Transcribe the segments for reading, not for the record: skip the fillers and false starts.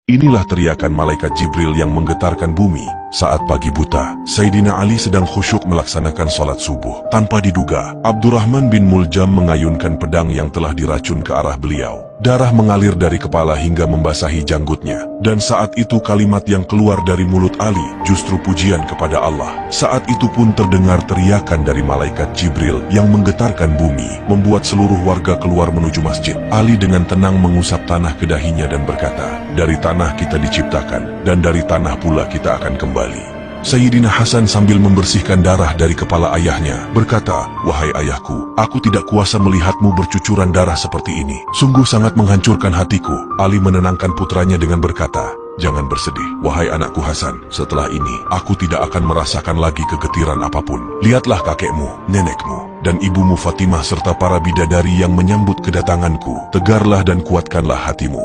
Inilah teriakan malaikat Jibril yang menggetarkan bumi saat pagi buta. Sayyidina Ali sedang khusyuk melaksanakan sholat subuh. Tanpa diduga, Abdurrahman bin Muljam mengayunkan pedang yang telah diracun ke arah beliau. Darah mengalir dari kepala hingga membasahi janggutnya. Dan saat itu kalimat yang keluar dari mulut Ali justru pujian kepada Allah. Saat itu pun terdengar teriakan dari malaikat Jibril yang menggetarkan bumi, membuat seluruh warga keluar menuju masjid. Ali dengan tenang mengusap tanah ke dahinya dan berkata, "Dari tanah kita diciptakan, dan dari tanah pula kita akan kembali." Sayyidina Hasan sambil membersihkan darah dari kepala ayahnya, berkata, "Wahai ayahku, aku tidak kuasa melihatmu bercucuran darah seperti ini. Sungguh sangat menghancurkan hatiku." Ali menenangkan putranya dengan berkata, "Jangan bersedih, wahai anakku Hasan. Setelah ini, aku tidak akan merasakan lagi kegetiran apapun. Lihatlah kakekmu, nenekmu, dan ibumu Fatimah serta para bidadari yang menyambut kedatanganku. Tegarlah dan kuatkanlah hatimu."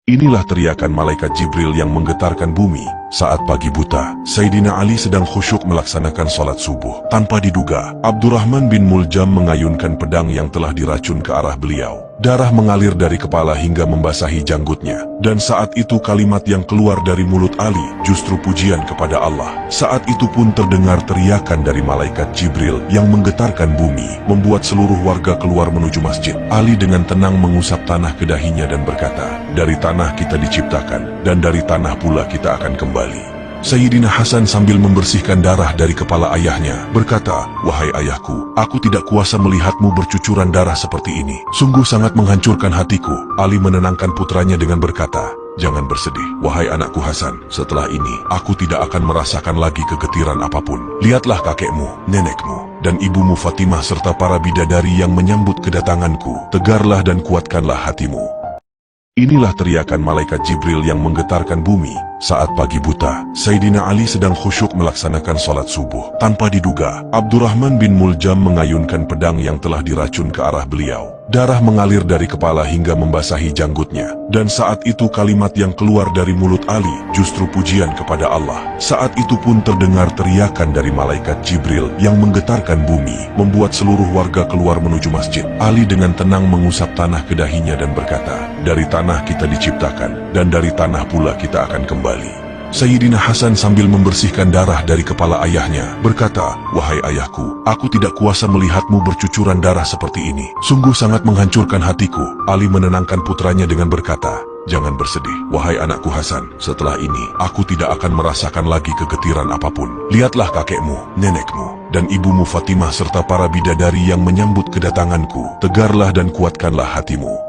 Inilah teriakan malaikat Jibril yang menggetarkan bumi saat pagi buta. Sayyidina Ali sedang khusyuk melaksanakan sholat subuh. Tanpa diduga, Abdurrahman bin Muljam mengayunkan pedang yang telah diracun ke arah beliau. Darah mengalir dari kepala hingga membasahi janggutnya. Dan saat itu kalimat yang keluar dari mulut Ali justru pujian kepada Allah. Saat itu pun terdengar teriakan dari malaikat Jibril yang menggetarkan bumi, membuat seluruh warga keluar menuju masjid. Ali dengan tenang mengusap tanah ke dahinya dan berkata, "Dari tanah kita diciptakan, dan dari tanah pula kita akan kembali." Sayyidina Hasan sambil membersihkan darah dari kepala ayahnya, berkata, "Wahai ayahku, aku tidak kuasa melihatmu bercucuran darah seperti ini. Sungguh sangat menghancurkan hatiku." Ali menenangkan putranya dengan berkata, "Jangan bersedih, wahai anakku Hasan. Setelah ini, aku tidak akan merasakan lagi kegetiran apapun. Lihatlah kakekmu, nenekmu, dan ibumu Fatimah serta para bidadari yang menyambut kedatanganku. Tegarlah dan kuatkanlah hatimu." Inilah teriakan malaikat Jibril yang menggetarkan bumi saat pagi buta. Sayyidina Ali sedang khusyuk melaksanakan sholat subuh. Tanpa diduga, Abdurrahman bin Muljam mengayunkan pedang yang telah diracun ke arah beliau. Darah mengalir dari kepala hingga membasahi janggutnya. Dan saat itu kalimat yang keluar dari mulut Ali justru pujian kepada Allah. Saat itu pun terdengar teriakan dari malaikat Jibril yang menggetarkan bumi, membuat seluruh warga keluar menuju masjid. Ali dengan tenang mengusap tanah ke dahinya dan berkata, "Dari tanah kita diciptakan, dan dari tanah pula kita akan kembali." Sayyidina Hasan sambil membersihkan darah dari kepala ayahnya, berkata, "Wahai ayahku, aku tidak kuasa melihatmu bercucuran darah seperti ini. Sungguh sangat menghancurkan hatiku." Ali menenangkan putranya dengan berkata, "Jangan bersedih, wahai anakku Hasan. Setelah ini, aku tidak akan merasakan lagi kegetiran apapun. Lihatlah kakekmu, nenekmu, dan ibumu Fatimah serta para bidadari yang menyambut kedatanganku. Tegarlah dan kuatkanlah hatimu."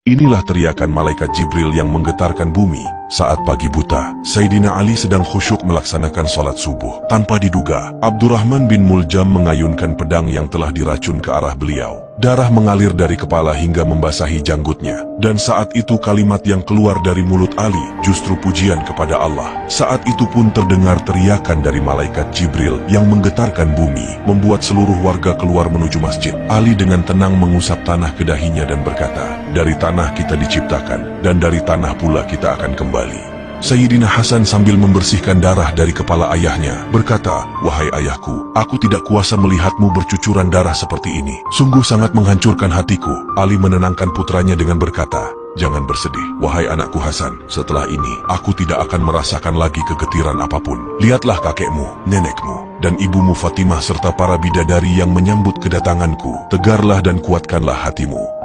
Inilah teriakan malaikat Jibril yang menggetarkan bumi saat pagi buta. Sayyidina Ali sedang khusyuk melaksanakan sholat subuh. Tanpa diduga, Abdurrahman bin Muljam mengayunkan pedang yang telah diracun ke arah beliau. Darah mengalir dari kepala hingga membasahi janggutnya. Dan saat itu kalimat yang keluar dari mulut Ali justru pujian kepada Allah. Saat itu pun terdengar teriakan dari malaikat Jibril yang menggetarkan bumi, membuat seluruh warga keluar menuju masjid. Ali dengan tenang mengusap tanah ke dahinya dan berkata, "Dari tanah kita diciptakan, dan dari tanah pula kita akan kembali." Sayyidina Hasan sambil membersihkan darah dari kepala ayahnya, berkata, "Wahai ayahku, aku tidak kuasa melihatmu bercucuran darah seperti ini. Sungguh sangat menghancurkan hatiku." Ali menenangkan putranya dengan berkata, "Jangan bersedih, wahai anakku Hasan. Setelah ini, aku tidak akan merasakan lagi kegetiran apapun. Lihatlah kakekmu, nenekmu, dan ibumu Fatimah serta para bidadari yang menyambut kedatanganku. Tegarlah dan kuatkanlah hatimu."